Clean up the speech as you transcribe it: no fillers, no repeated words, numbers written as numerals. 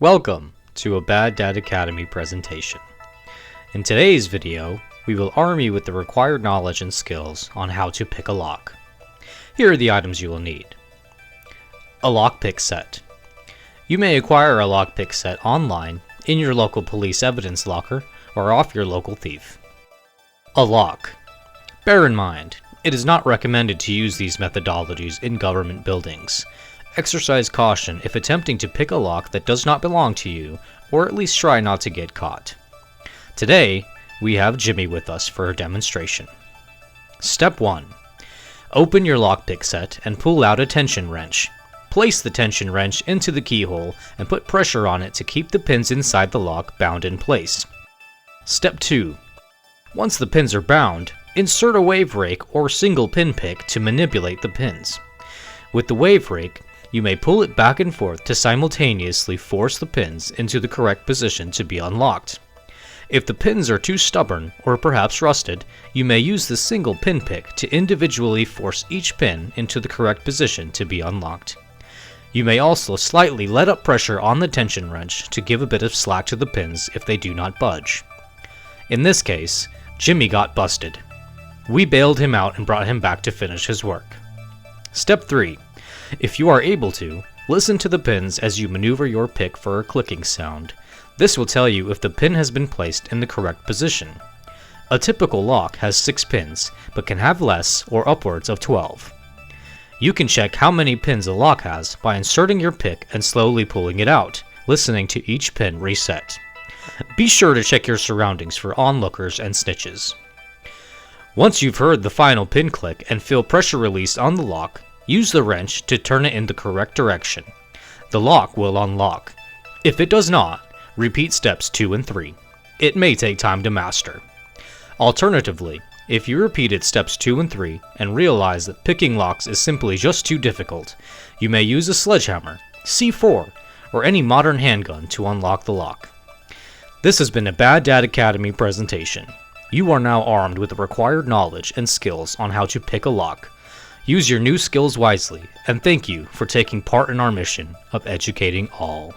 Welcome to a Bad Dad Academy presentation. In today's video, we will arm you with the required knowledge and skills on how to pick a lock. Here are the items you will need. A lockpick set. You may acquire a lockpick set online, in your local police evidence locker, or off your local thief. A lock. Bear in mind, it is not recommended to use these methodologies in government buildings. Exercise caution if attempting to pick a lock that does not belong to you, or at least try not to get caught. Today, we have Jimmy with us for a demonstration. Step 1. Open your lockpick set and pull out a tension wrench. Place the tension wrench into the keyhole and put pressure on it to keep the pins inside the lock bound in place. Step 2. Once the pins are bound, insert a wave rake or single pin pick to manipulate the pins. With the wave rake, you may pull it back and forth to simultaneously force the pins into the correct position to be unlocked. If the pins are too stubborn or perhaps rusted, you may use the single pin pick to individually force each pin into the correct position to be unlocked. You may also slightly let up pressure on the tension wrench to give a bit of slack to the pins if they do not budge. In this case, Jimmy got busted. We bailed him out and brought him back to finish his work. Step 3. If you are able to, listen to the pins as you maneuver your pick for a clicking sound. This will tell you if the pin has been placed in the correct position. A typical lock has 6 pins, but can have less or upwards of 12. You can check how many pins a lock has by inserting your pick and slowly pulling it out, listening to each pin reset. Be sure to check your surroundings for onlookers and snitches. Once you've heard the final pin click and feel pressure released on the lock, use the wrench to turn it in the correct direction. The lock will unlock. If it does not, repeat steps 2 and 3. It may take time to master. Alternatively, if you repeated steps 2 and 3 and realize that picking locks is simply just too difficult, you may use a sledgehammer, C4, or any modern handgun to unlock the lock. This has been a Bad Dad Academy presentation. You are now armed with the required knowledge and skills on how to pick a lock. Use your new skills wisely, and thank you for taking part in our mission of educating all.